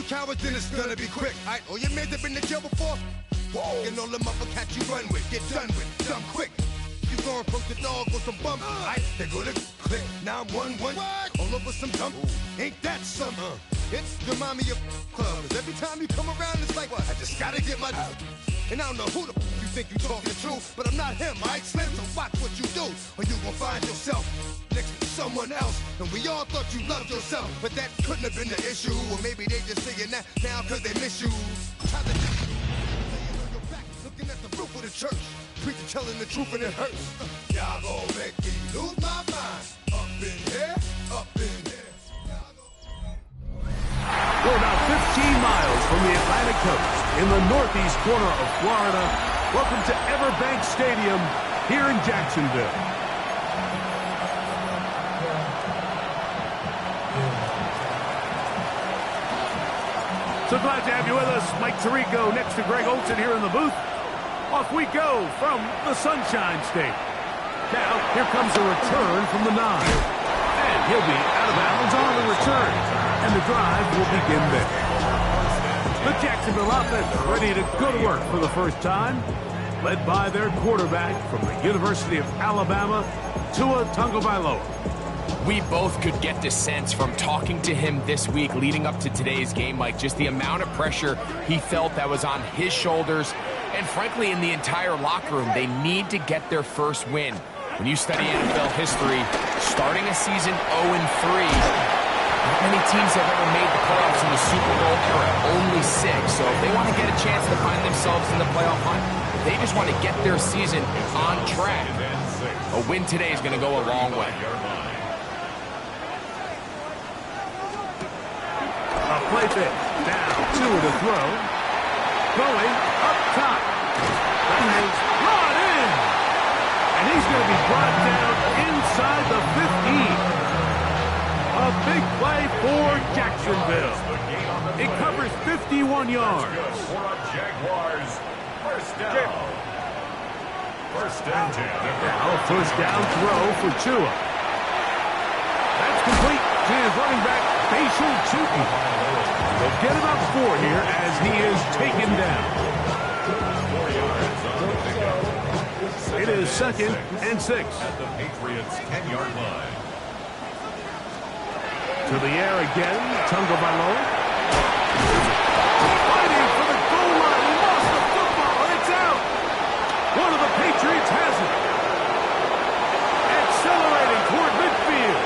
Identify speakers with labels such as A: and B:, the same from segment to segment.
A: you cowards, then it's gonna be quick. Alright, all your men have been to jail before? Whoa. And all them other cats you run with, get done with, done quick. You gon' approach the dog with some bump. Alright, they go to click. 911. All over some dump. Ain't that some? It's the mommy of clubs. Every time you come around, it's like, what? I just gotta get my. And I don't know who the you think you talking to, but I'm not him, alright, Slim? So watch what you do, or you gon' find yourself next to someone else. And we all thought you loved yourself, but that couldn't have been the issue. Or maybe they just saying that now cause they miss you. Try to laying on your back, looking at the roof of the church. Preacher telling the truth and it hurts. Y'all gon' make me lose my mind. Up in here, up in here.
B: We're about 15 miles from the Atlantic coast in the northeast corner of Florida. Welcome to Everbank Stadium here in Jacksonville. So glad to have you with us. Mike Tirico next to Greg Olson here in the booth. Off we go from the Sunshine State. Now, here comes a return from the 9. And he'll be out of bounds on the return. And the drive will begin there. The Jacksonville offense ready to go to work for the first time. Led by their quarterback from the University of Alabama, Tua Tagovailoa.
C: We both could get the sense from talking to him this week leading up to today's game, Mike, just the amount of pressure he felt that was on his shoulders. And frankly, in the entire locker room, they need to get their first win. When you study NFL history, starting a season 0-3, not many teams have ever made the playoffs in the Super Bowl era, only 6. So if they want to get a chance to find themselves in the playoff hunt, if they just want to get their season on track, a win today is going to go a long way.
B: A play fake. Down, Tua to throw. Going up top. That is brought in. And he's going to be brought down inside the 15. A big play for Jacksonville. It covers 51 yards.
D: Jaguars, first down. First down.
B: Now a first down throw for Tua. That's complete to his running back, Facial Chuki. They'll get about 4 here as he is taken down.
D: 4 yards on the pickup.
B: It is 2nd and 6.
D: At the Patriots' 10-yard line.
B: To the air again, Tagovailoa. Fighting for the goal line. He lost the football, and it's out. One of the Patriots has it. Accelerating toward midfield.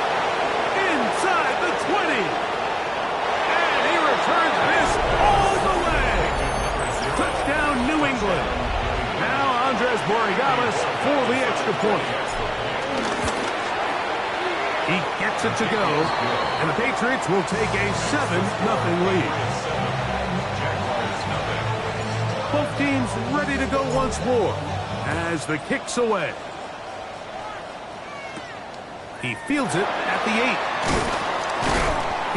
B: Inside the 20. And he returns this all the way. Touchdown, New England. Now Andres Borregales for the extra point. He gets it to go, and the Patriots will take a 7-0 lead. Both teams ready to go once more as the kick's away. He fields it at the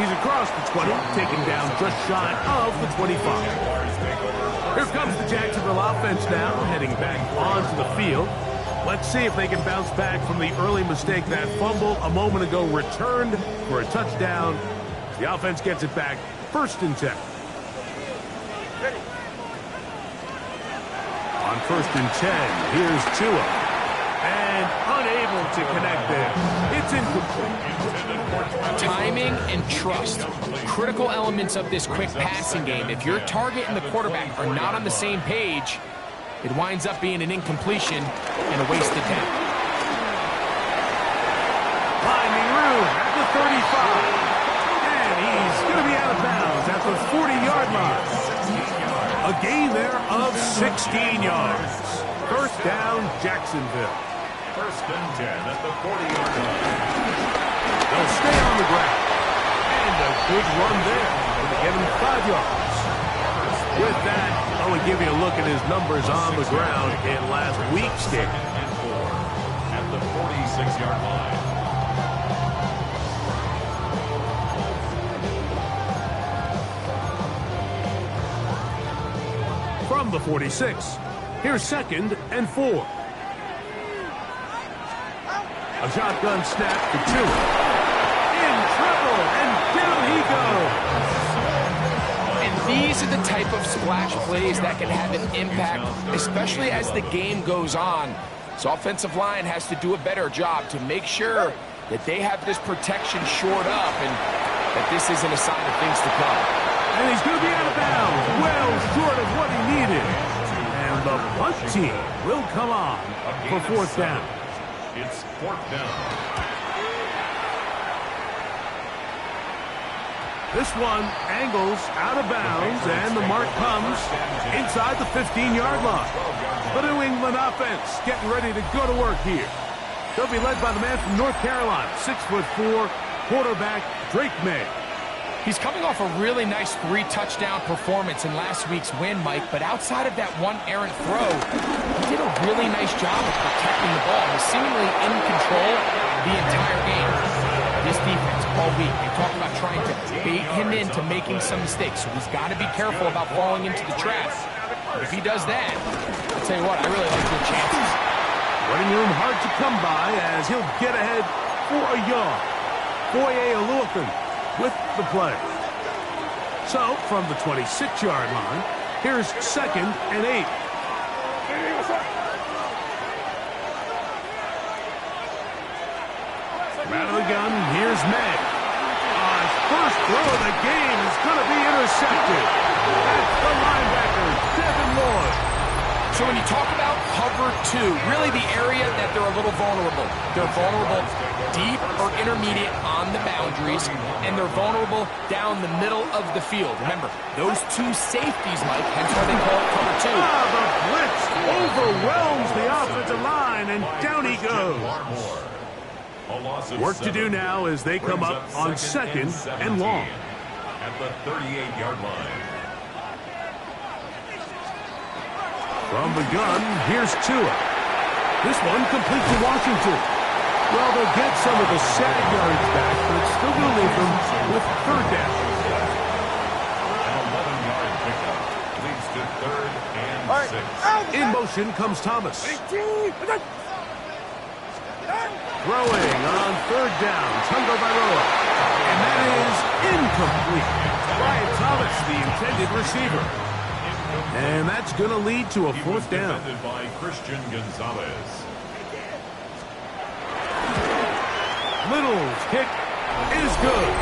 B: 8. He's across the 20, taken down just shy of the 25. Here comes the Jacksonville offense now, heading back onto the field. Let's see if they can bounce back from the early mistake. That fumble a moment ago returned for a touchdown. The offense gets it back, 1st and 10. On 1st and 10, here's Tua. And unable to connect there. It's incomplete.
C: Timing and trust, critical elements of this quick passing game. If your target and the quarterback are not on the same page, it winds up being an incompletion and a wasted down.
B: Finding room at the 35. And he's going to be out of bounds at the 40-yard line. A gain there of 16 yards. 1st down, Jacksonville.
D: 1st and 10 at the 40-yard line.
B: They'll stay on the ground. And a good run there. Going to get him 5 yards. With that, I will give you a look at his numbers on the ground in last week's game.
D: And 4 at the 46-yard line.
B: From the 46, here's 2nd and 4. A shotgun snap for Tua. In trouble, and down he goes.
C: These are the type of splash plays that can have an impact, especially as the game goes on. So offensive line has to do a better job to make sure that they have this protection shored up and that this isn't a sign of things to come.
B: And he's going to be out of bounds, well short of what he needed. And the punt team will come on for fourth down.
D: It's fourth down.
B: This one angles out of bounds, and the mark comes inside the 15-yard line. The New England offense getting ready to go to work here. They'll be led by the man from North Carolina, 6'4", quarterback Drake May.
C: He's coming off a really nice 3-touchdown performance in last week's win, Mike, but outside of that one errant throw, he did a really nice job of protecting the ball. He's seemingly in control the entire game. This defense all week, they talk about trying to bait him into making some mistakes, so he's got to be careful about falling into the trap. If he does that, I'll tell you what, I really like their chances.
B: Running room hard to come by as he'll get ahead for a yard. Foye Oluokun with the play. So, from the 26-yard line, here's 2nd and 8. Out of the gun, here's May. On his first throw of the game is going to be intercepted. That's the linebacker, Devin Lloyd.
C: So when you talk about cover 2, really the area that they're a little vulnerable. They're vulnerable deep or intermediate on the boundaries, and they're vulnerable down the middle of the field. Remember, those two safeties, Mike, hence why they call it cover 2.
B: The blitz overwhelms the offensive line, and down he goes. Work to do now as they come up on 2nd and long.
D: At the 38-yard line.
B: From the gun, here's Tua. This one complete to Washington. Well, they'll get some of the sag yards back, but it's still going to leave them with 3rd down.
D: An 11-yard pickup leads to 3rd and 6.
B: In motion comes Thomas. Throwing on 3rd down, Tungo Bailoa. And that is incomplete. Brian Thomas, the intended receiver. And that's going to lead to a 4th down.
D: Defended by Christian Gonzalez.
B: Little's kick is good.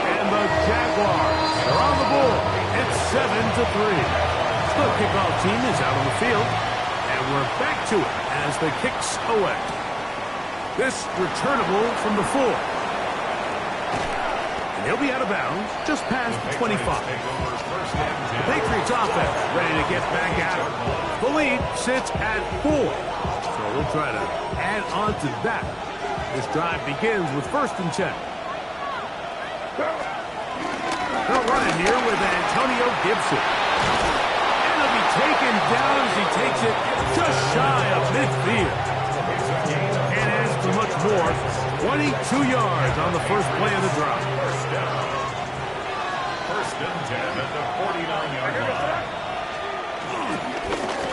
B: And the Jaguars are on the board. It's 7-3. The kickoff team is out on the field. And we're back to it as the kick's away. This returnable from the 4. And he'll be out of bounds just past the 25. The Patriots offense ready to get back at it. The lead sits at 4. So we'll try to add on to that. This drive begins with 1st and 10. They'll run it here with Antonio Gibson. And he'll be taken down as he takes it just shy of midfield. And as for much more, 22 yards on the first play of the drive.
D: First and 10 at the 49-yard line.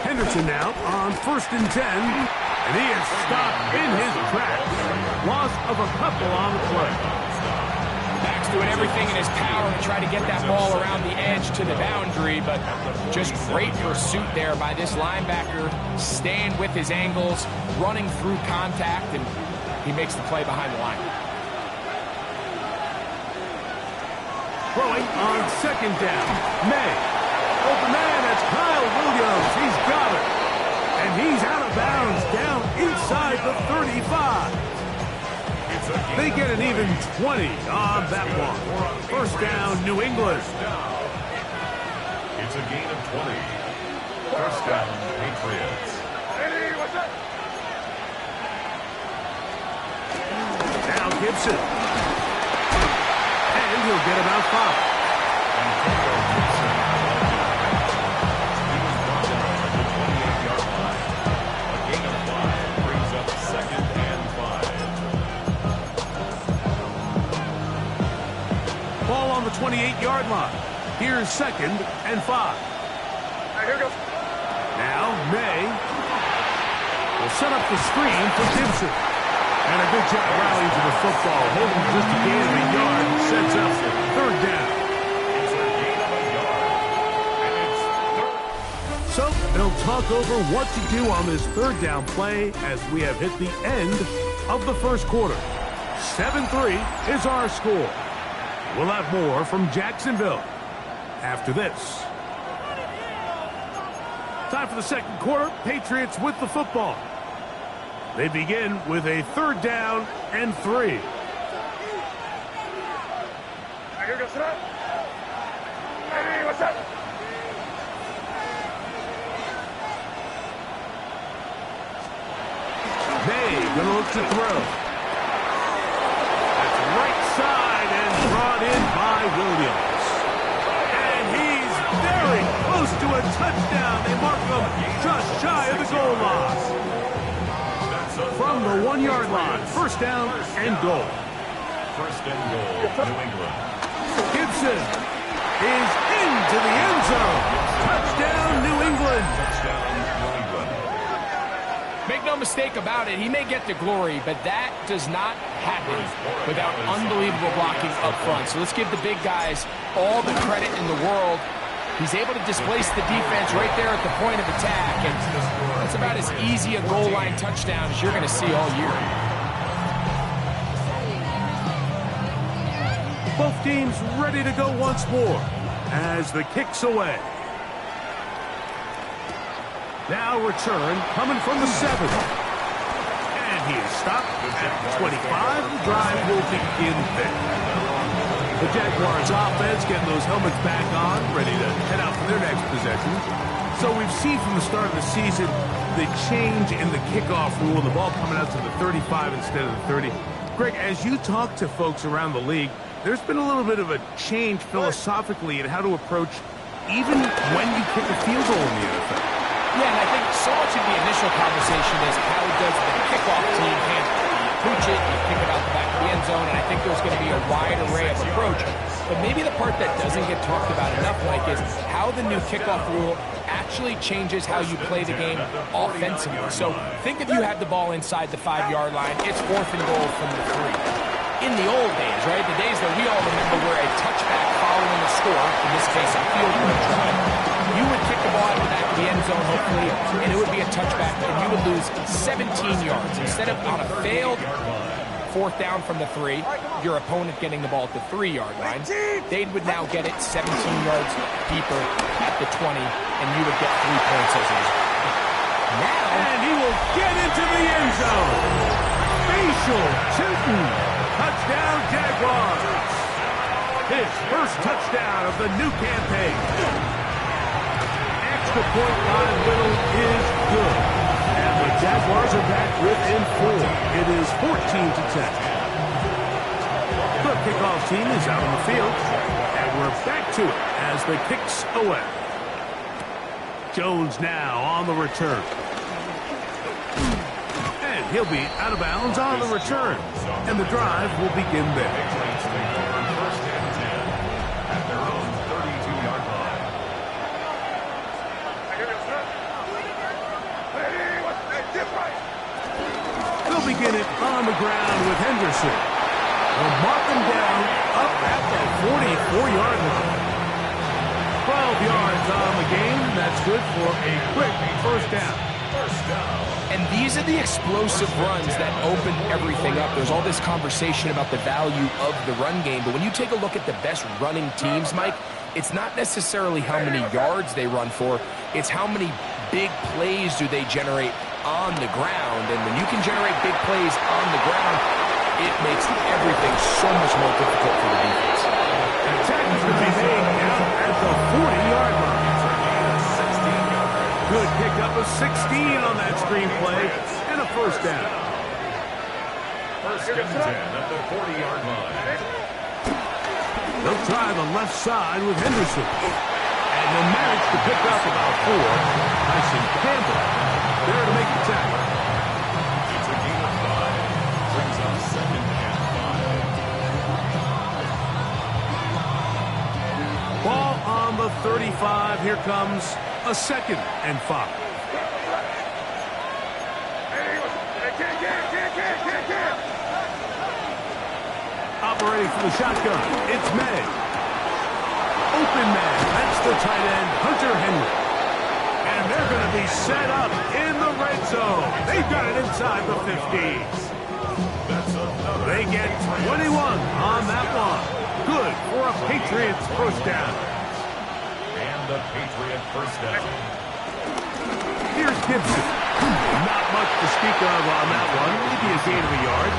B: Henderson now on 1st and 10, and he is stopped in his tracks. Loss of a couple on the play.
C: Max doing everything in his power to try to get that ball around the edge to the boundary, but just great pursuit there by this linebacker, staying with his angles, running through contact, and he makes the play behind the line.
B: Throwing on 2nd down, May. Open man, that's Kyle Williams. He's got it. And he's out of bounds down inside the 35. They get an even 20 on that one. First down, New England.
D: It's a gain of 20. First down, Patriots.
B: Now Gibson. And he'll get about 5. Ball on the 28-yard line. Here's 2nd and 5.
E: Here we go.
B: Now May will set up the screen for Gibson. And a good job rallying to the football. Holding just a gain of a yard. Sets up 3rd down.
D: It's a gain of a yard.
B: They'll talk over what to do on this third down play as we have hit the end of the first quarter. 7-3 is our score. We'll have more from Jacksonville after this. Time for the second quarter. Patriots with the football. They begin with a 3rd down and 3.
E: What's up?
B: May gonna look to throw. That's right side and brought in by Williams. And he's very close to a touchdown. They mark him just shy of the goal line. From the 1-yard line, 1st down and goal.
D: 1st and goal, New England.
B: Gibson is into the end zone. Touchdown, New England.
D: Touchdown, New England.
C: Make no mistake about it, he may get to glory, but that does not happen without unbelievable blocking up front. So let's give the big guys all the credit in the world. He's able to displace the defense right there at the point of attack, and that's about as easy a goal line touchdown as you're going to see all year.
B: Both teams ready to go once more as the kick's away. Now return coming from the 7. And he is stopped at 25. The drive will begin there. The Jaguars offense getting those helmets back on, ready to head out for their next possession. So we've seen from the start of the season the change in the kickoff rule, the ball coming out to the 35 instead of the 30. Greg, as you talk to folks around the league, there's been a little bit of a change philosophically in how to approach even when you kick a field goal in the NFL.
C: Yeah, and I think so much of the initial conversation is how does the kickoff team handle it? You pooch it, you kick it out the back of the end zone, and I think there's going to be a wide array of approach. But maybe the part that doesn't get talked about enough, Mike, is how the new kickoff rule actually changes how you play the game offensively. So think if you have the ball inside the 5-yard line, it's 4th and goal from the 3. In the old days, right, the days that we all remember where a touchback following a score, in this case a field goal try, you would kick the ball out the back of the end zone, hopefully, and it would be a touchback, and you would lose 17 yards. Instead of on a failed 4th down from the 3, your opponent getting the ball at the 3-yard line, they would now get it 17 yards deeper at the 20, and you would get 3 points as a result. Now,
B: and he will get into the end zone. Facial Tootin'. Touchdown, Jaguars. His first touchdown of the new campaign. Extra point by Little is good. And the Jaguars are back within 4. It is 14-10. The kickoff team is out on the field. And we're back to it as the kick's away. Jones now on the return. And he'll be out of bounds on the return. And the drive will begin there.
D: 1st and 10 at their own 32-yard line.
B: They'll begin it on the ground with Henderson. They'll mark him down up at the 44-yard line. 12 yards on the game. That's good for a quick 1st down.
C: and these are the explosive runs that open everything up. There's all this conversation about the value of the run game, but when you take a look at the best running teams, Mike, it's not necessarily how many yards they run for, it's how many big plays do they generate on the ground. And when you can generate big plays on the ground, it makes everything so much more difficult for the defense.
B: An attack is going to be made out at the 40-yard line. Good pickup of 16 on that screenplay, and a 1st down.
D: 1st and 10 at the 40-yard line.
B: They'll try the left side with Henderson. And they'll manage to pick up about 4. Tyson Campbell there to make the tackle.
D: It's a gain of 5. Brings up 2nd and 5.
B: Ball on the 35. Here comes a 2nd and 5. Operating from the shotgun, it's May. Open man, that's the tight end, Hunter Henry. And And they're going to be set up in the red zone. They've got it inside the 50s. They get 21 on that one. Good for a Patriots first down.
D: And the Patriot first down.
B: Here's Gibson. Not much to speak of on that one. Maybe a gain of a yard.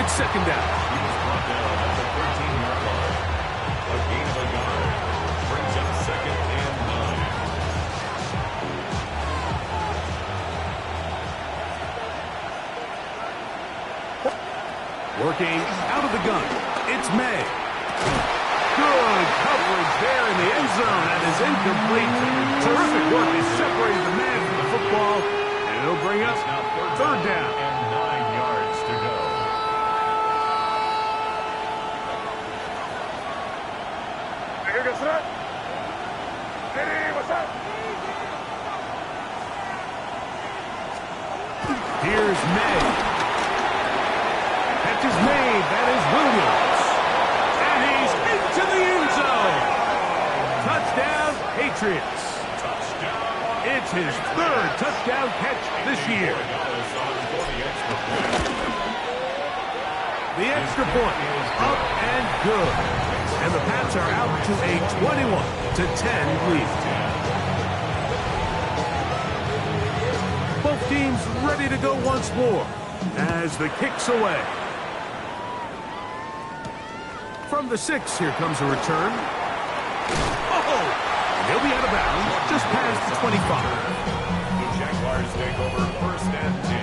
B: It's second down.
D: He was brought down at the 13-yard line. A gain of a yard brings up second and 9.
B: Working out of the gun. It's May. Good coverage there in the end zone. That is incomplete. Terrific work. He separated the man from the football. And it'll bring us
D: Now
B: third down.
D: And 9 yards to go.
E: Here goes that. Hey, what's up?
B: Here's May. Catch is made. That is Williams. And he's into the end zone. Touchdown, Patriots. It's his third touchdown catch this year. The extra point is up and good. And the Pats are out to a 21-10 lead. Both teams ready to go once more as the kick's away. From the 6, here comes a return. Oh! And he'll be out of bounds just past the 25.
D: The Jaguars take over first and 10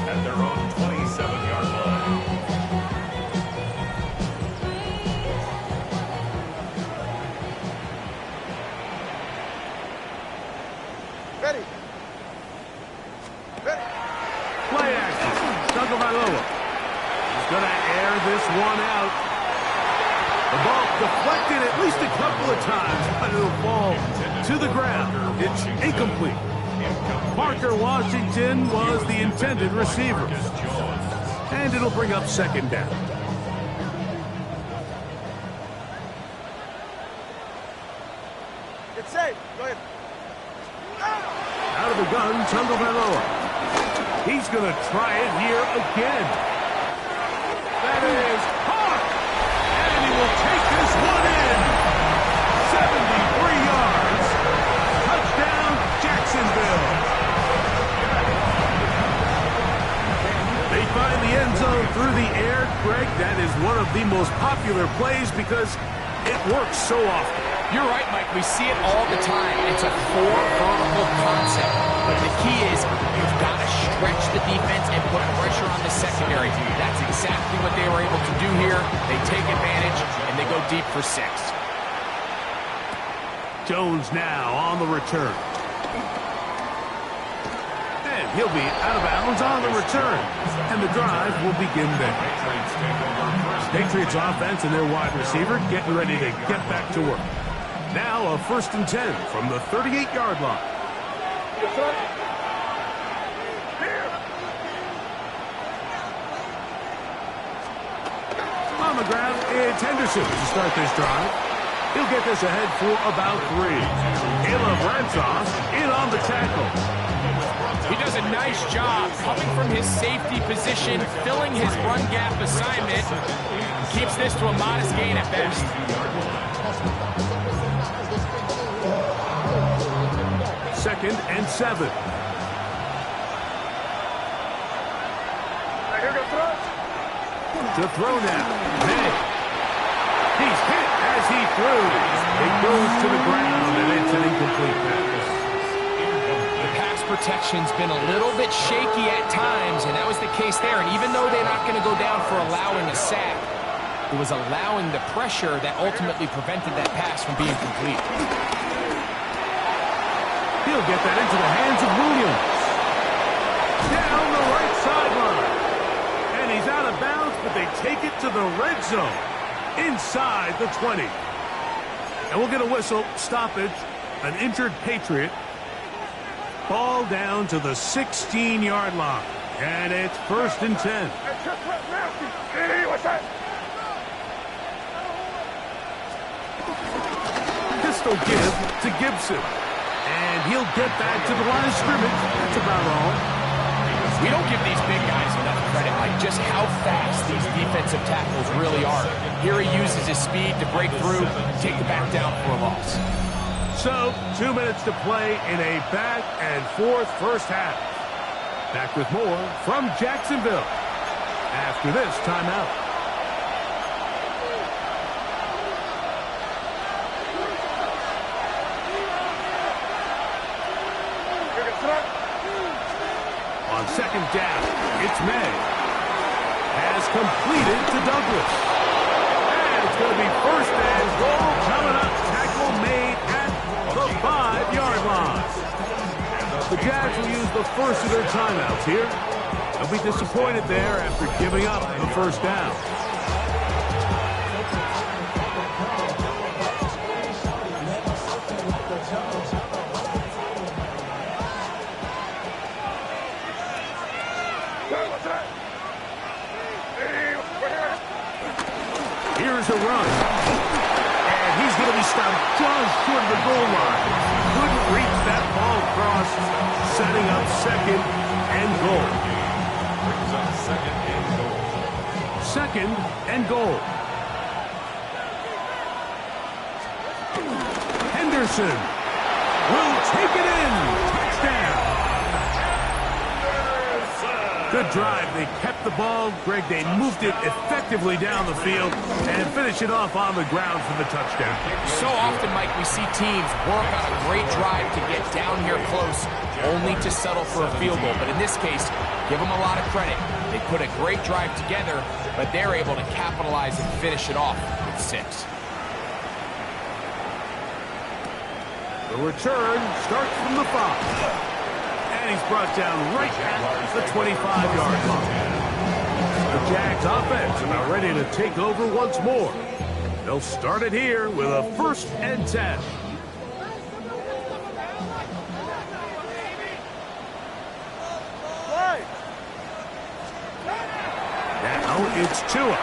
D: at their own 27-yard line.
E: Ready. Ready.
B: Play action. Tagovailoa. He's going to air this one out. The ball deflected at least a couple of times, but it'll fall to the ground. It's incomplete. Parker Washington was the intended receiver. And it'll bring up second down.
E: It's safe. Go ahead.
B: Out of the gun, Tagovailoa. He's going to try it here again. That is hard. And he will take this one in. 73 yards. Touchdown, Jacksonville. They find the end zone through the air. Greg, that is one of the most popular plays because it works so often.
C: You're right, Mike. We see it all the time. It's a 4 vertical concept. But the key is you've got to stretch the defense and put pressure on the secondary. That's exactly what they were able to do here. They take advantage, and they go deep for 6.
B: Jones now on the return. And he'll be out of bounds on the return. And the drive will begin there. Patriots offense and their wide receiver getting ready to get back to work. Now a 1st and 10 from the 38-yard line.
E: Yes, sir. Here.
B: On the ground, it's Henderson to start this drive. He'll get this ahead for about 3. Caleb Ransoff in on the tackle.
C: He does a nice job coming from his safety position, filling his run gap assignment. Keeps this to a modest gain at best.
B: Second and 7.
E: Here goes throw.
B: To throw now. May. He's hit as he throws. It goes to the ground, and it's an incomplete pass.
C: The pass protection's been a little bit shaky at times, and that was the case there. And even though they're not going to go down for allowing a sack, it was allowing the pressure that ultimately prevented that pass from being complete.
B: He'll get that into the hands of Williams. Down the right sideline. And he's out of bounds, but they take it to the red zone. Inside the 20. And we'll get a whistle. Stoppage. An injured Patriot. Ball down to the 16-yard line. And it's 1st and 10.
E: Hey, what's that?
B: Pistol give to Gibson. And And he'll get back to the line of scrimmage. That's about all.
C: We don't give these big guys enough credit, like just how fast these defensive tackles really are. Here he uses his speed to break through, take the back down for a loss.
B: So, 2 minutes to play in a back-and-forth first half. Back with more from Jacksonville after this timeout. On second down, it's May. Has completed to Douglas. And it's going to be first and goal coming up. Tackle made at the 5-yard line. The Jags will use the first of their timeouts here. They'll be disappointed there after giving up the first down. Here's a run. And he's going to be stopped just short of the goal line. Couldn't reach that ball across, setting up second and goal.
D: Brings up second and goal.
B: Second and goal. Henderson will take it in. Touchdown. Good drive. They kept the ball. Greg, they moved it effectively down the field and finish it off on the ground for the touchdown.
C: So often, Mike, we see teams work on a great drive to get down here close, only to settle for a field goal. But in this case, give them a lot of credit. They put a great drive together, but they're able to capitalize and finish it off with 6.
B: The return starts from the 5. And he's brought down right at the 25-yard line. The Jags offense about ready to take over once more. They'll start it here with a 1st and 10. Now it's Tua.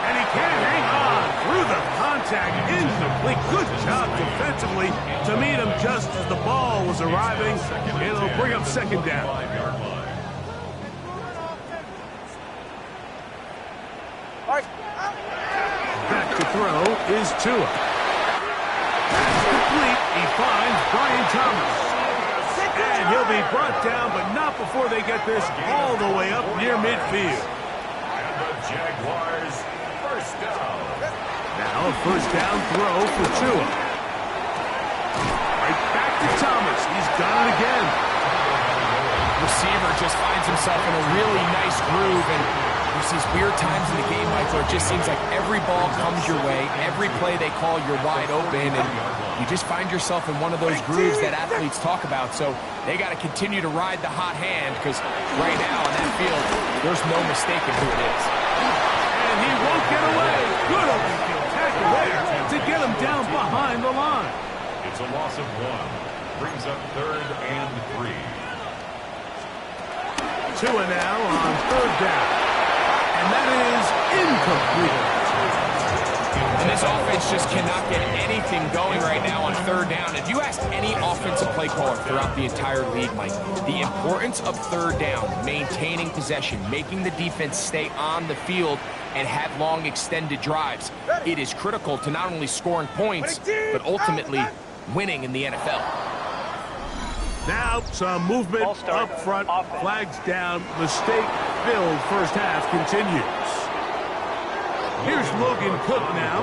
B: And he can't hang on through the contact. Incomplete. Good job defensively to meet him just as the ball was arriving. It'll bring up second down. Back to throw is Tua. That's complete. He finds Brian Thomas. And he'll be brought down, but not before they get this all the way up near midfield.
D: And the Jaguars, first down.
B: Now a first down throw for Tua. Right back to Thomas. He's done it again.
C: Receiver just finds himself in a really nice groove, and there's these weird times in the game, Mike, where it just seems like every ball comes your way, every play they call, you're wide open, and you just find yourself in one of those grooves that athletes talk about. So they got to continue to ride the hot hand, because right now on that field, there's no mistaking who it is.
B: And he won't get away. Good open field tackle there to get him down behind the line.
D: It's a loss of 1. Brings up 3rd and 3.
B: Tua now on 3rd down. And that is incomplete.
C: And this offense just cannot get anything going right now on 3rd down. If you ask any offensive play caller throughout the entire league, Mike, the importance of 3rd down, maintaining possession, making the defense stay on the field and have long extended drives, it is critical to not only scoring points, but ultimately winning in the NFL.
B: Now some movement up front, flags down, mistake-filled first half continues. Here's Logan Cook now.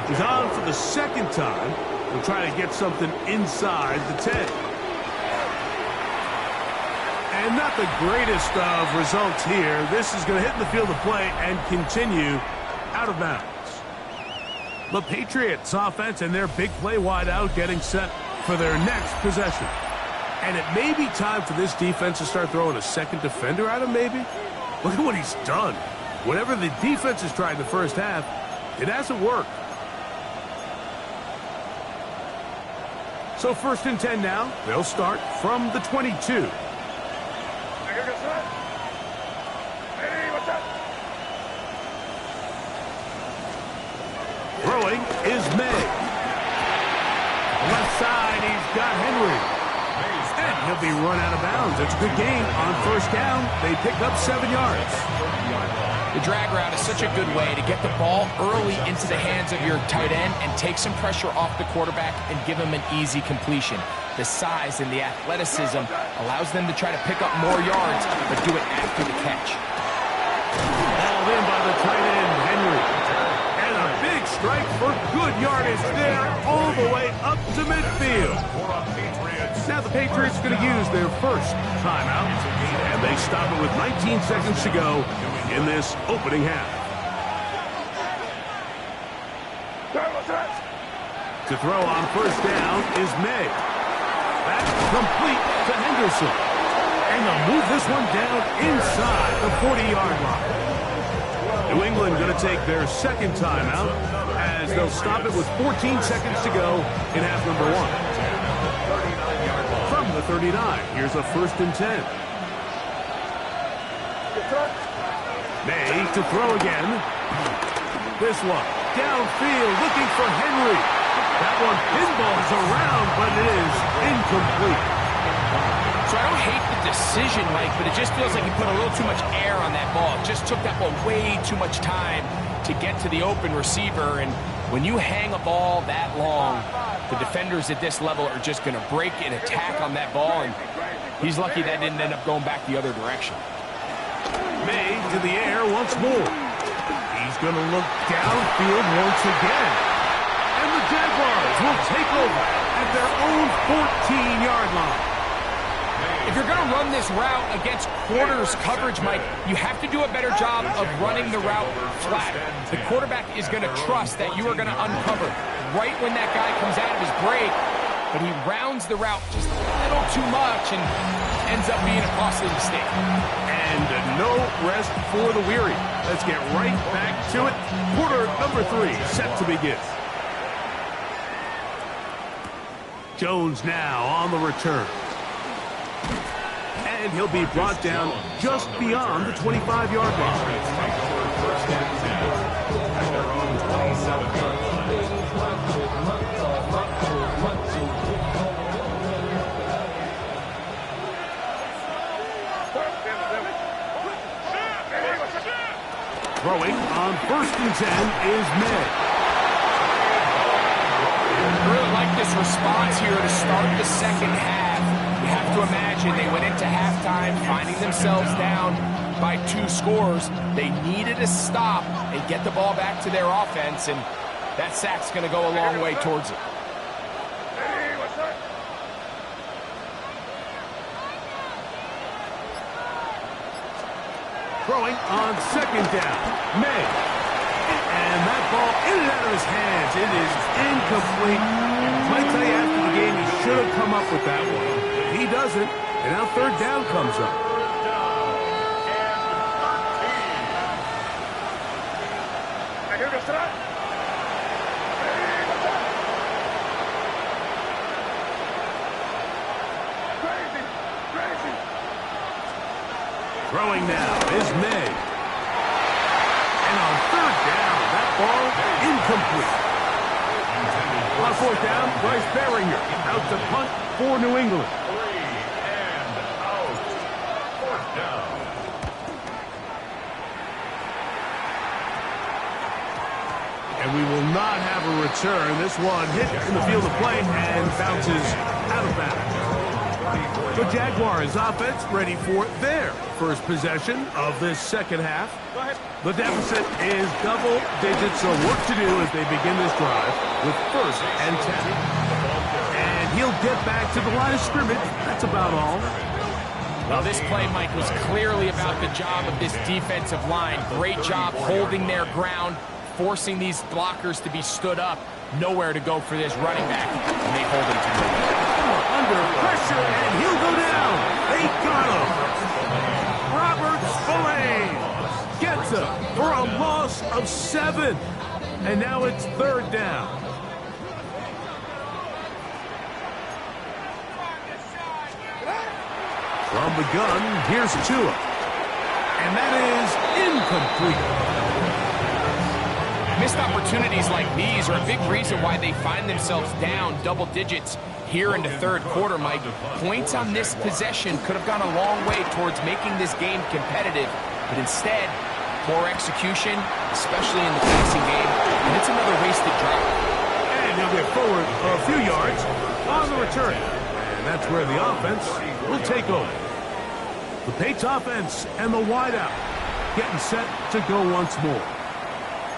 B: He's on for the 2nd time. He'll try to get something inside the 10. And not the greatest of results here. This is going to hit in the field of play and continue out of bounds. The Patriots offense and their big play wide out getting set for their next possession. And it may be time for this defense to start throwing a second defender at him, maybe. Look at what he's done. Whatever the defense has tried in the first half, it hasn't worked. So 1st and 10 now. They'll start from the 22. Throwing is May. Left side, he's got Henderson. Henry. And he'll be run out of bounds. It's a good game. On first down, they pick up 7 yards.
C: The drag route is such a good way to get the ball early into the hands of your tight end and take some pressure off the quarterback and give him an easy completion. The size and the athleticism allows them to try to pick up more yards, but do it after the catch.
B: Balled in by the tight end, Henry. And a big strike for good yardage there all the way up to midfield. Now the Patriots are going to use their first timeout, and they stop it with 19 seconds to go in this opening half. To throw on first down is May. That's complete to Henderson. And they'll move this one down inside the 40-yard line. New England going to take their second timeout as they'll stop it with 14 seconds to go in half number 1. From the 39, here's a 1st and 10. May to throw again. This one downfield looking for Henry. That one pinballs around, but it is incomplete.
C: So I don't hate the decision, Mike, but it just feels like he put a little too much air on that ball. It just took that ball way too much time to get to the open receiver. And when you hang a ball that long, the defenders at this level are just going to break and attack on that ball. And he's lucky that didn't end up going back the other direction.
B: May to the air once more. He's going to look downfield once again. And the Jaguars will take over at their own 14-yard line.
C: If you're going to run this route against quarters coverage, Mike, you have to do a better job of running the route flat. The quarterback is going to trust that you are going to uncover right when that guy comes out of his break, but he rounds the route just a little too much and ends up being a costly mistake.
B: And no rest for the weary. Let's get right back to it. Quarter number 3 set to begin. Jones now on the return. And he'll be brought down just beyond the 25-yard line. Throwing on 1st and 10 is May.
C: I really like this response here to start the second half. You have to imagine they went into halftime finding themselves down by 2 scores. They needed a stop and get the ball back to their offense, and that sack's going to go a long way towards it.
B: Throwing on 2nd down, May. And that ball in and out of his hands. It is incomplete. I tell you, after the game, he should have come up with that one. He doesn't, and now 3rd down comes up. Throwing now is May. And on 3rd down, that ball incomplete. On 4th down, Bryce Behringer out to punt for New England.
D: 3 and out. 4th down.
B: And we will not have a return. This one hit in the field of play and bounces out of bounds. The Jaguars offense ready for their first possession of this second half. The deficit is double digits, so work to do as they begin this drive with 1st and 10. And he'll get back to the line of scrimmage. That's about all.
C: Well, this play, Mike, was clearly about the job of this defensive line. Great job holding their ground, forcing these blockers to be stood up. Nowhere to go for this running back, and they hold him to nowhere.
B: Under pressure, and he'll go down. They got him. Robert Spillane gets him for a loss of 7. And now it's 3rd down. From the gun, here's Tua. And that is incomplete.
C: Missed opportunities like these are a big reason why they find themselves down double digits here in the third quarter, Mike. Points on this possession could have gone a long way towards making this game competitive, but instead, poor execution, especially in the passing game, and it's another wasted drive.
B: And he'll get forward a few yards on the return. And that's where the offense will take over. The Pates offense and the wideout getting set to go once more.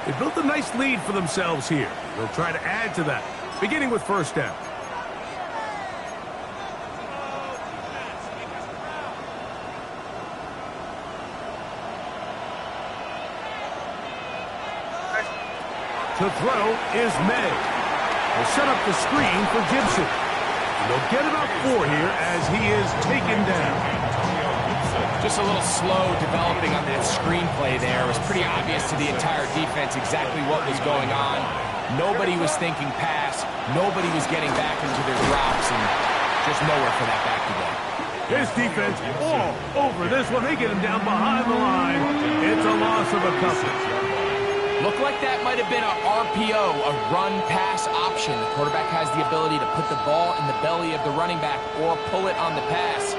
B: They built a nice lead for themselves here. They'll try to add to that, beginning with first down. To throw is May. They'll set up the screen for Gibson. And they'll get about 4 here as he is taken down.
C: Just a little slow developing on that screenplay there. It was pretty obvious to the entire defense exactly what was going on. Nobody was thinking pass. Nobody was getting back into their drops, and just nowhere for that back to go.
B: His defense all over this one. They get him down behind the line. It's a loss of a couple.
C: Looked like that might have been a RPO, a run-pass option. The quarterback has the ability to put the ball in the belly of the running back or pull it on the pass.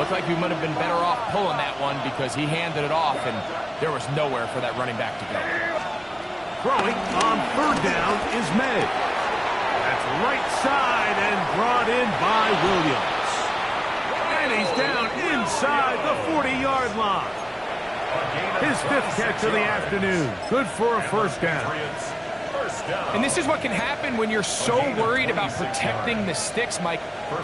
C: Looked like we might have been better off pulling that one because he handed it off, and there was nowhere for that running back to go.
B: Throwing on third down is May. That's right side and brought in by Williams. And he's down inside the 40-yard line. His 5th catch of the afternoon. Good for a first down.
C: And this is what can happen when you're so worried about protecting the sticks, Mike.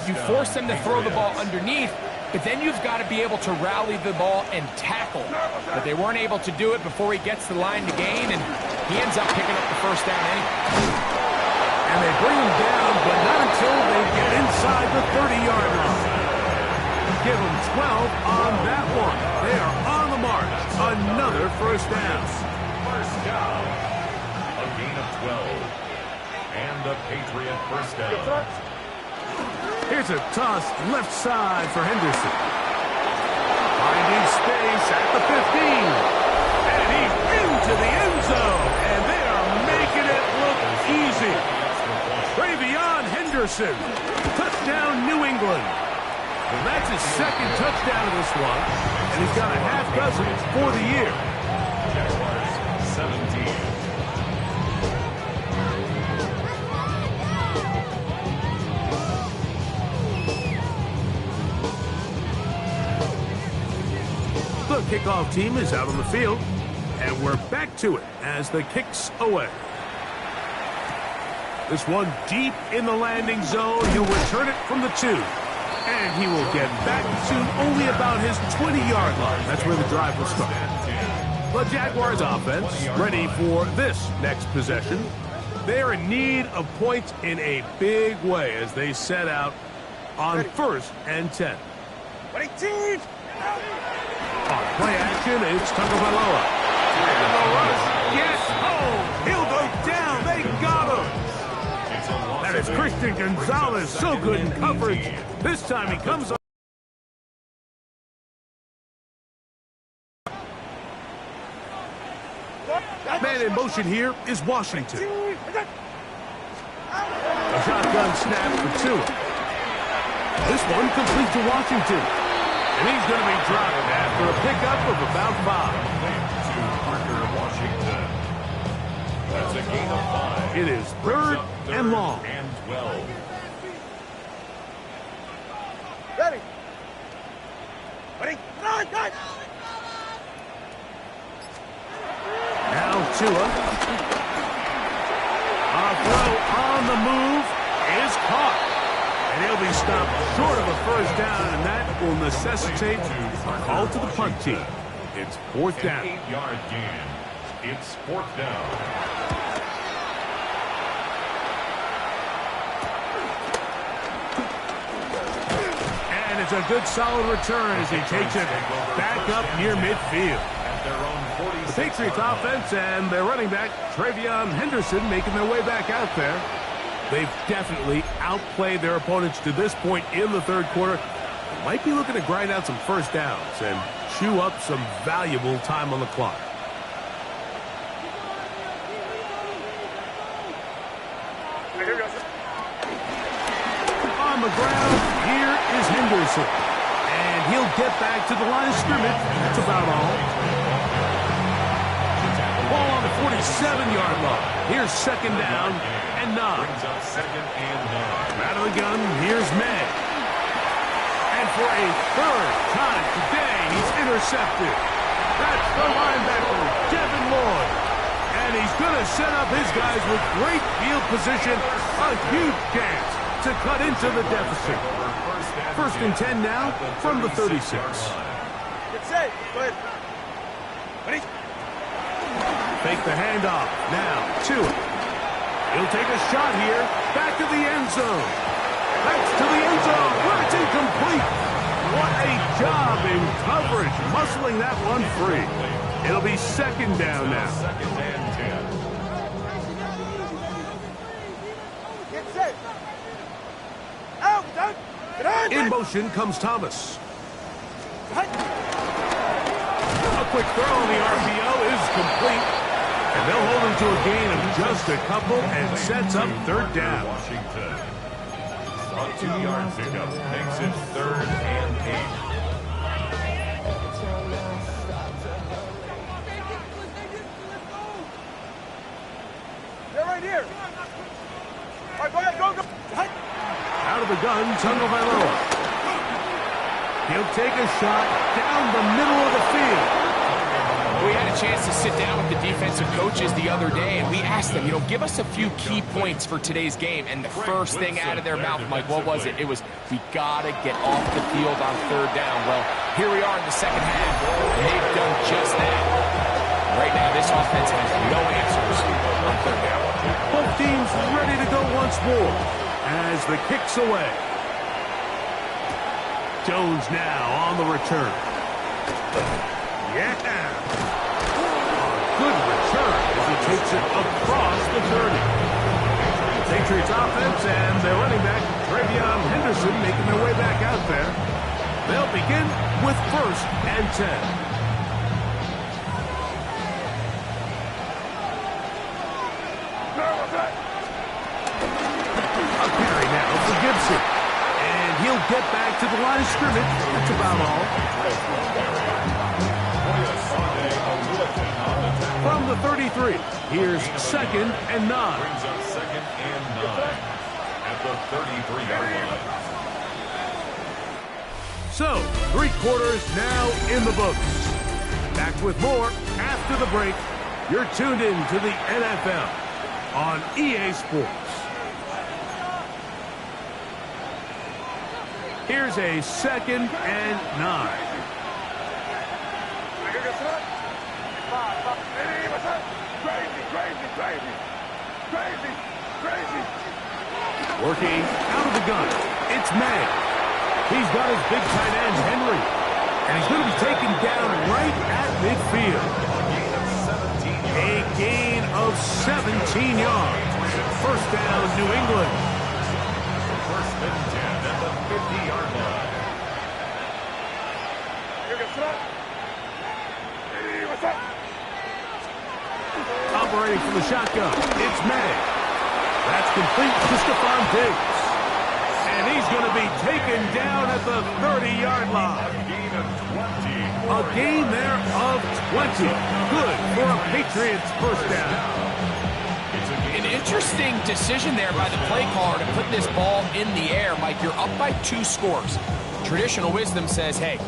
C: You force them to throw the ball underneath, but then you've got to be able to rally the ball and tackle. But they weren't able to do it before he gets the line to gain, and he ends up picking up the first down anyway.
B: And they bring him down, but not until they get inside the 30-yard line. Give them 12 on that one. They are on the march. Another first down.
D: First down. A gain of 12. And a Patriot first down.
B: Here's a toss left side for Henderson. Finding space at the 15. And he's into the end zone. And they are making it look easy. Travion Henderson. Touchdown, New England. Well, that's his 2nd touchdown of this one, and he's got a half dozen for the year.
D: Jaguars 17.
B: The kickoff team is out on the field, and we're back to it as the kick's away. This one deep in the landing zone. He'll return it from the 2. And he will get back to only about his 20-yard line. That's where the drive will start. The Jaguars offense ready for this next possession. They're in need of points in a big way as they set out on 1st and 10. On play action, it's Tagovailoa. And the rush. Yes! Oh! He'll go down. They got him. That is Christian Gonzalez. So good in coverage. This time he comes up. Man in motion here is Washington. A shotgun snap for Tua. This one complete to Washington. And he's going to be dropped after a pickup of about 5.
D: To Parker Washington. That's a gain of 5.
B: It is 3rd and long.
D: And 12.
E: Ready. Ready. Run, run.
B: Now Tua. A throw on the move is caught. And he'll be stopped short of a first down, and that will necessitate a call to the punt team. It's 4th down.
D: 8-yard gain. It's 4th down.
B: And it's a good solid return as he takes it back up near midfield. The Patriots offense and their running back, Travion Henderson, making their way back out there. They've definitely outplayed their opponents to this point in the third quarter. They might be looking to grind out some first downs and chew up some valuable time on the clock. ground. Here is Henderson. And he'll get back to the line of scrimmage. That's about all. Ball on the 47-yard line. Here's second down and 9. Out of the gun, here's May. And for a third time today, he's intercepted. That's the linebacker, Devin Lloyd. And he's going to set up his guys with great field position. A huge chance to cut into the deficit. First and 10 now from the 36.
E: Get set. Go ahead. Ready?
B: Fake the handoff. Now to it. He'll take a shot here. Back to the end zone. That's to the end zone where it's incomplete. What a job in coverage, muscling that one free. It'll be second down now.
E: Get set. Out. Down. Get on.
B: In motion comes Thomas.
E: Hut.
B: A quick throw on the RPO is complete. And they'll hold him to a gain of just a couple and sets up third down.
D: Washington. A 2-yard pickup makes it 3rd and 8.
E: They're right here. All right, go ahead. Go. Hut.
B: Out of the gun, Tagovailoa. He'll take a shot down the middle of the field.
C: We had a chance to sit down with the defensive coaches the other day, and we asked them, give us a few key points for today's game. And the first thing out of their mouth, Mike, what was it? It was, we got to get off the field on third down. Well, here we are in the second half, and they've done just that. Right now, this offense has no answers on third down.
B: Both teams ready to go once more as the kick's away. Jones now on the return. Yeah. Good return as he takes it across the 30. Patriots offense and their running back, Travion Henderson, making their way back out there. They'll begin with first and 10. A carry now for Gibson. And he'll get back to the line of scrimmage. That's about all. From the 33, here's second and 9.
D: Brings up 2nd and 9 at the 33-yard line.
B: So, 3 quarters now in the books. Back with more after the break. You're tuned in to the NFL on EA Sports. Here's a second and 9. Working out of the gun, it's May. He's got his big tight end, Henry. And he's going to be taken down right at midfield. A gain of 17 yards. First down, New England.
D: First and 10 at the 50-yard line.
B: Operating from the shotgun, it's May. That's complete to Stephon Diggs. And he's going to be taken down at the 30-yard line. A gain there of 20. Good for a Patriots first down.
C: An interesting decision there by the play caller to put this ball in the air. Mike, you're up by 2 scores. Traditional wisdom says, hey,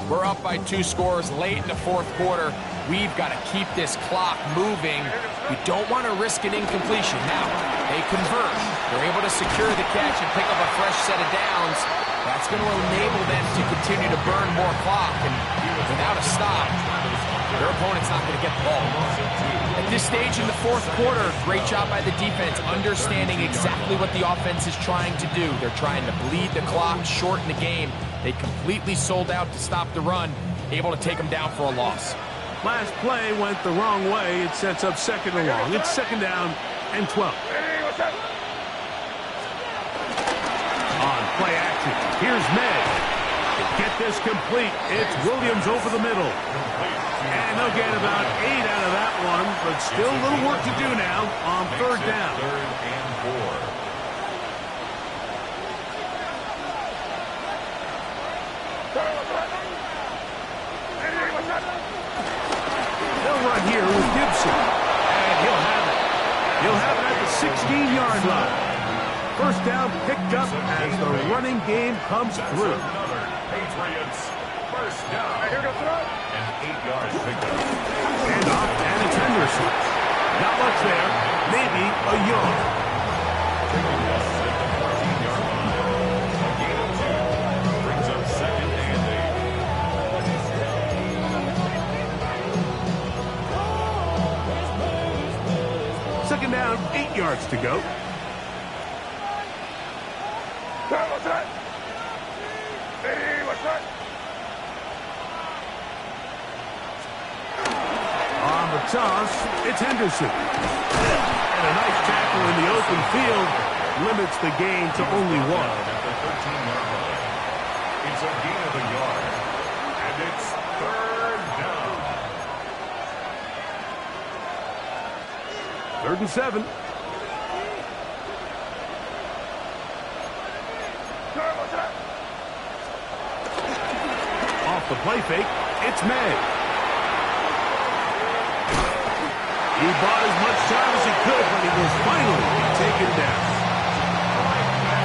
C: we're up by 2 scores late in the 4th quarter. We've got to keep this clock moving. We don't want to risk an incompletion. Now, they convert. They're able to secure the catch and pick up a fresh set of downs. That's going to enable them to continue to burn more clock. And without a stop, their opponent's not going to get the ball. At this stage in the 4th quarter, great job by the defense, understanding exactly what the offense is trying to do. They're trying to bleed the clock, shorten the game. They completely sold out to stop the run, able to take them down for a loss.
B: Last play went the wrong way. It sets up second and long. It's second down and 12. On play action, here's May. Get this complete. It's Williams over the middle. And they'll get about 8 out of that one, but still a little work to do now on third down.
D: 3rd and 4.
B: 16-yard line. First down picked up as the running game comes through.
D: Patriots first down. And 8 yards picked up.
B: And off, and it's Henderson. Not much there. Maybe a yard.
D: Taking us at the 14-yard line. A gain of 2 brings up second and
B: 8. Second down, 8 yards to go.
E: What's that? Hey, what's that?
B: On the toss, it's Henderson. And a nice tackle in the open field limits the gain to only 1.
D: At the 13-yard line. It's a gain of a yard. And it's third down.
B: 3rd and 7. Off the play fake, it's May. He bought as much time as he could, but he will finally be taken down.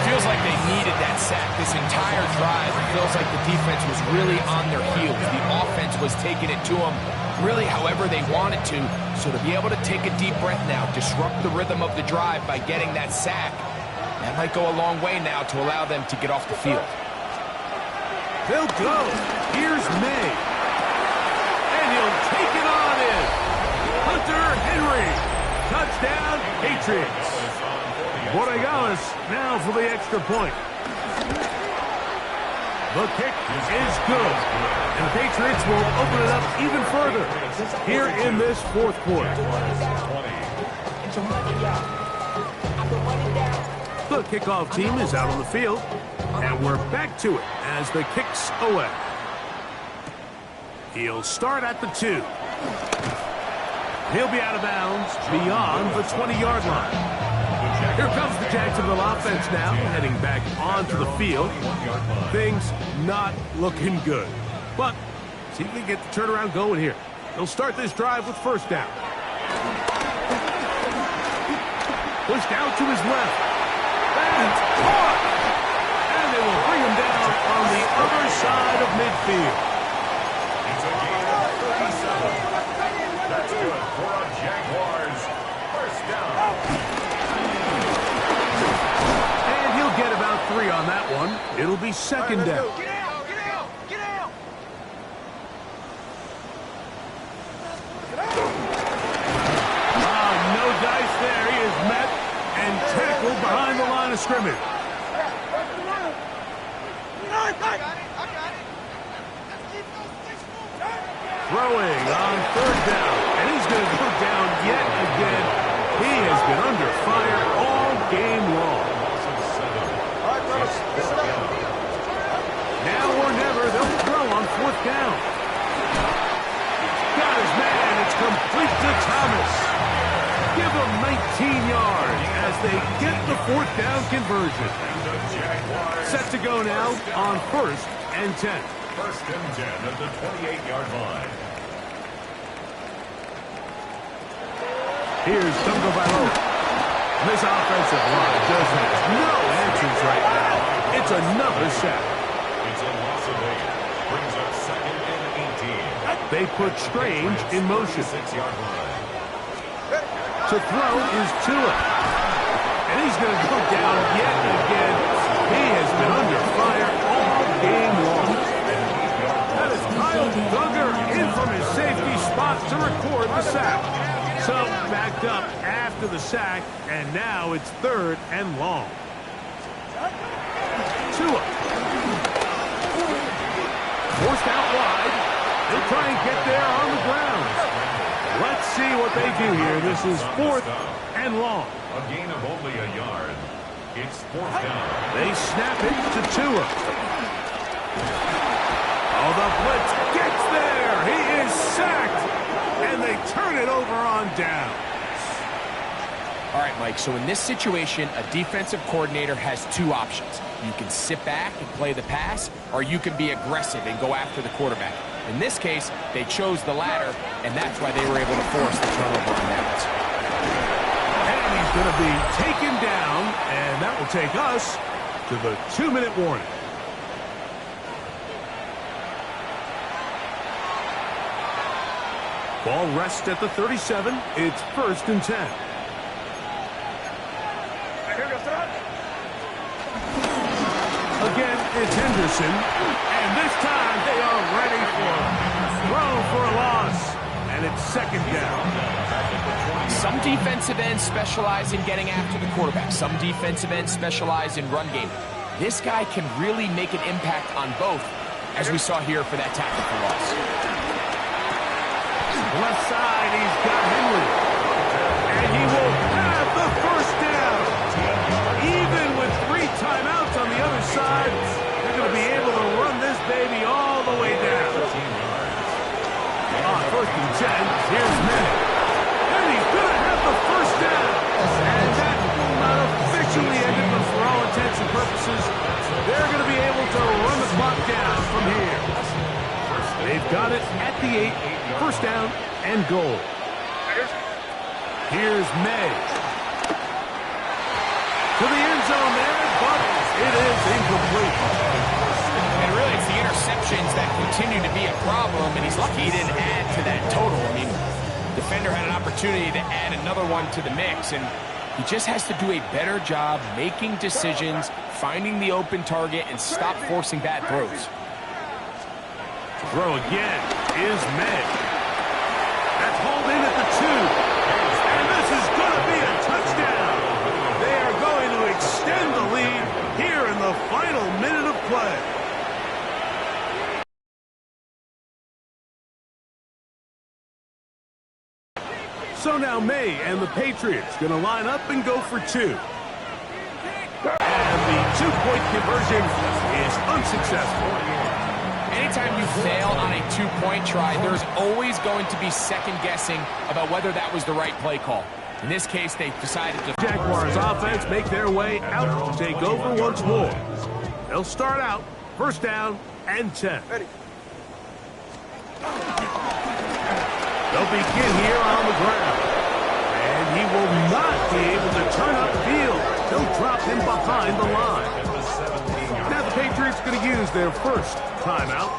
C: Feels like they needed that sack this entire drive. It feels like the defense was really on their heels. The offense was taking it to them really however they wanted to. So to be able to take a deep breath now, disrupt the rhythm of the drive by getting that sack, that might go a long way now to allow them to get off the field.
B: They'll go. Here's May. And he'll take it on in. Hunter Henry. Touchdown, Patriots. Borregales now for the extra point. The kick is good. And the Patriots will open it up even further here in this fourth quarter. The kickoff team is out on the field. And we're back to it as the kick's away. He'll start at the 2. He'll be out of bounds beyond the 20-yard line. Here comes the Jacksonville offense now, heading back onto the field. Things not looking good. But see if they get the turnaround going here. They'll start this drive with first down. Pushed out to his left. And caught! And they will bring him down on the other side of midfield.
D: It's a gain of 37. That's good for a Jaguars first down.
B: And he'll get about 3 on that one. It'll be second down.
E: Get out! Get out! Get out!
B: No dice there. He is met and tackled behind the line of scrimmage. Throwing on third down. And he's going to go down yet again. He has been under fire all game long. Now or never, they'll throw on fourth down. Got his man. It's complete to Thomas. Give him 19 yards as they get the fourth down conversion. Set to go now on 1st and 10.
D: First and 10 at the 28-yard line.
B: Here's Tagovailoa. This offensive line just has no answers right now. It's another sack.
D: It's a loss of 8. Brings up second and 18.
B: They put Strange in motion.
D: 6-yard line.
B: To throw is Tua. And he's going to go down yet again. He has been under fire all game long. That is Kyle Duggar in from his safety spot to record the sack. So backed up after the sack, and now it's 3rd and long. Tua. Forced out wide. They'll try and get there on the ground. Let's see what they do here. This is 4th and long.
D: A gain of only a yard. It's 4th down.
B: They snap it to Tua. Oh, the blitz gets there. He is sacked. And they turn it over on down.
C: All right, Mike, so in this situation, a defensive coordinator has 2 options. You can sit back and play the pass, or you can be aggressive and go after the quarterback. In this case, they chose the latter, and that's why they were able to force the turnover on downs.
B: And he's is going to be taken down, and that will take us to the 2-minute warning. Ball rests at the 37. It's 1st and 10. Again, it's Henderson. And this time they are ready for a throw for a loss. And it's 2nd down.
C: Some defensive ends specialize in getting after the quarterback. Some defensive ends specialize in run game. This guy can really make an impact on both, as we saw here for that tackle for loss.
B: Left side, he's got Henry. And he will have the 1st down. Even with 3 timeouts on the other side, they're going to be able to run this baby all the way down. On 1st and 10, here's Manning. And he's going to have the 1st down. And that will not officially end it, but for all intents and purposes, they're going to be able to run the clock down from here. They've got it at the 8, 1st down and goal. Here's May. To the end zone there, but it is incomplete.
C: And really, it's the interceptions that continue to be a problem, and he's lucky he didn't add to that total. I mean, the defender had an opportunity to add another one to the mix, and he just has to do a better job making decisions, finding the open target, and stop forcing bad throws.
B: Throw again is May. That's hauled in at the 2. And this is going to be a touchdown. They are going to extend the lead here in the final minute of play. So now May and the Patriots going to line up and go for 2. And the 2-point conversion is unsuccessful.
C: Anytime you fail on a 2-point try, there's always going to be second-guessing about whether that was the right play call. In this case, they decided to...
B: Jaguars offense make their way out to take over once more. They'll start out 1st down and 10. They'll begin here on the ground. And he will not be able to turn upfield. They'll drop him behind the line. Now the Patriots going to use their 1st timeout.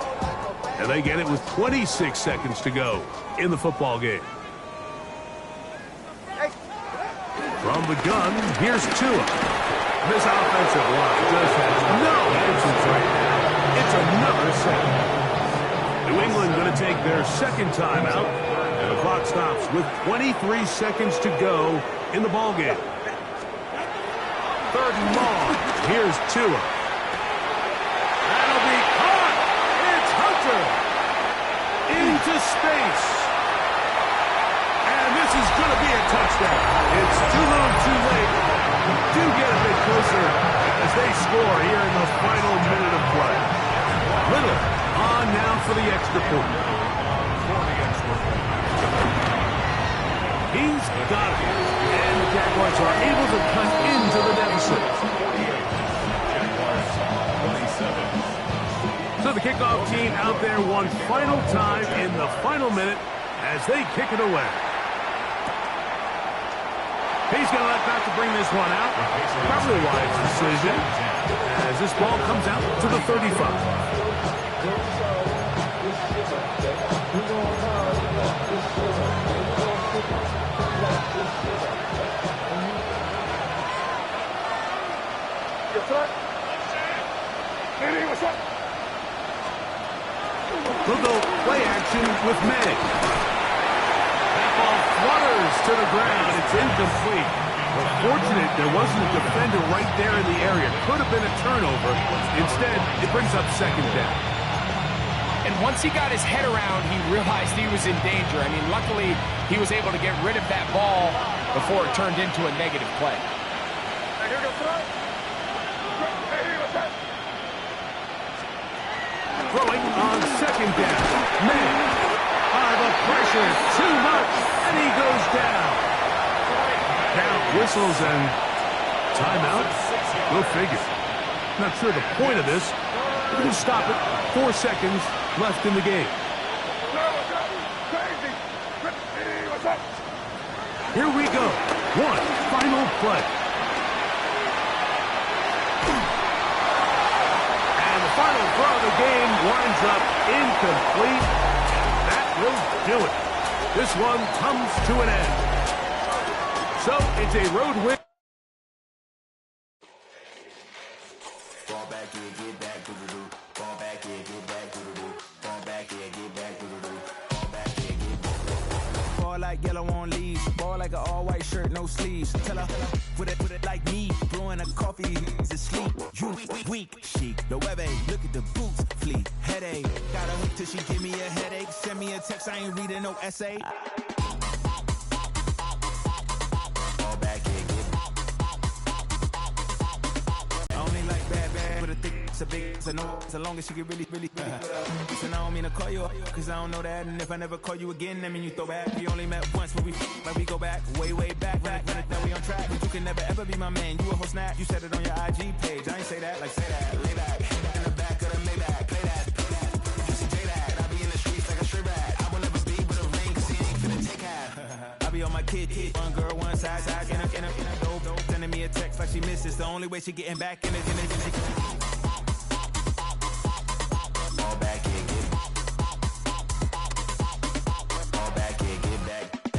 B: And they get it with 26 seconds to go in the football game. From the gun, here's Tua. This offensive line just has no answers right now. It's another sack. New England going to take their 2nd timeout. And the clock stops with 23 seconds to go in the ballgame. 3rd and long. Here's Tua. That'll be caught. It's Hunter. Into space. And this is going to be a touchdown. It's too little too late. Do get a bit closer as they score here in the final minute of play. Little on now for the extra point. He's got it. And the Jaguars are able to cut into the deficit. So the kickoff team out there one final time in the final minute as they kick it away. He's going to let back to bring this one out. Probably a wise decision as this ball comes out to the 35. We'll go play action with May. That ball flutters to the ground. It's incomplete. Well, fortunate there wasn't a defender right there in the area. Could have been a turnover. Instead, it brings up 2nd down.
C: And once he got his head around, he realized he was in danger. I mean, luckily, he was able to get rid of that ball before it turned into a negative play.
B: Throwing on 2nd down. May. The pressure too much, and he goes down. Now whistles and timeout. Go figure. Not sure the point of this. We're going to stop it. 4 seconds left in the game. Here we go. One final play. And the final throw of the game winds up incomplete. That will do it. This one comes to an end. So it's a road win.
F: Ball back here, get back, doo-doo-doo. Ball back here, get back, doo-doo-doo. Ball back here, get back, doo-doo-doo. Ball back here, get back.
G: Ball like yellow on leaves. Ball like an all-white shirt, no sleeves. Tell her, put it like me. Blowing a coffee, is asleep. You weak, chic. The webby, look at the boots, fleet. Headache, got a hook till she give me a headache. Send me a text, I ain't reading no essay.
F: Ball back here, get back.
G: I only like bad, but a thick, it's a big, it's a no, so long as she can really. And I don't mean to call you up, cause I don't know that. And if I never call you again, that mean you throw back. We only met once, but we go back, way back. Run it, now we on track. But you can never ever be my man. You a whole snap, you said it on your IG page. I ain't say that, like say that. Lay back, in the back of the Maybach, play that. You see J that, I be in the streets like a strip rat. I will never be with a ring, cause he ain't finna take half. I be on my kid, one girl, one side, in a dope, sending me a text like she misses. The only way she getting back in it.
F: Ball back here, get back. Ball back here, get back. Back.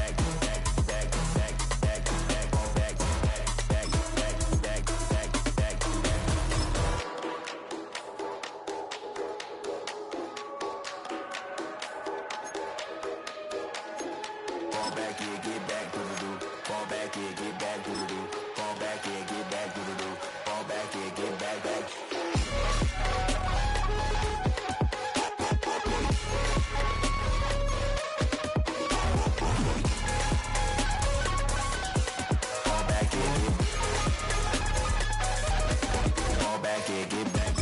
F: Ball back. Back. Ball back here, get back, doo-doo-doo. Ball back here, get back, doo-doo-doo. Ball back here, get back, doo-doo-doo. Ball back here, get back. Ball back here, get back.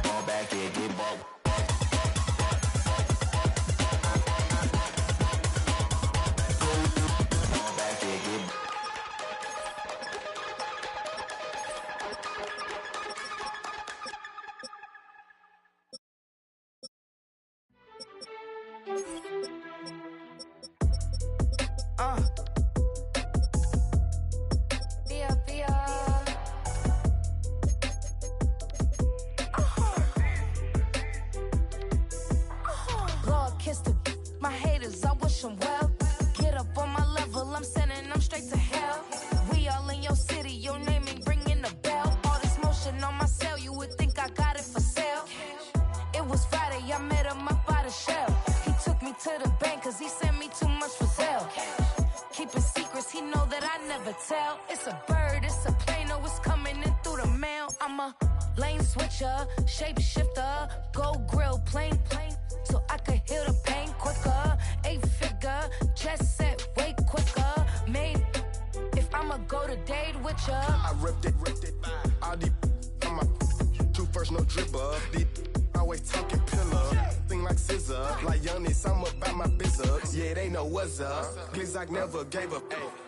F: Ball back here, get back.
H: Lord, kiss the my haters, I wish them well. Get up on my level, I'm sending them straight to hell. We all in your city, your name ain't ringing the bell. All this motion on my cell, you would think I got it for sale. It was Friday, I met him up by the shell. He took me to the bank, cause he sent me too much for sale. Keeping secrets, he know that I never tell. It's a bird, it's a plane, oh, it's coming in through the mail. I'm a lane switcher, shape shifter, go grill, plane, so I could heal the pain quicker. 8-figure, chest set way quicker. Made, if I'ma go to date with ya.
I: I ripped it. All these on my two first, no dribble. These always talking pillar. Thing like scissor. Like youngest, I'm about my business. Yeah, they know what's up. Glizak never gave up.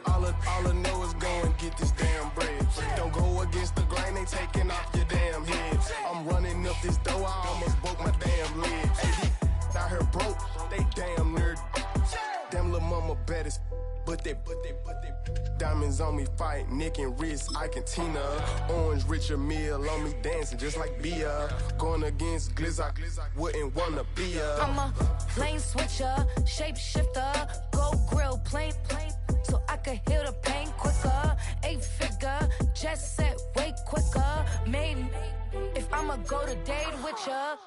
I: All I know is go and get this damn bread. Don't go against the grain, they taking off your damn heads. I'm running up this door, I almost broke my damn legs. Hey, out here broke, they damn nerd. Damn little mama bad as but they diamonds on me fight, neck and wrist, I can Tina. Orange Richard Mill on me dancing just like Bia. Going against Glizak, wouldn't wanna be a.
H: I'm a lane switcher, shape shifter, go grill, plane, so I could heal the pain quicker. 8-figure, chest set way quicker. Made, if I'ma go to date with ya.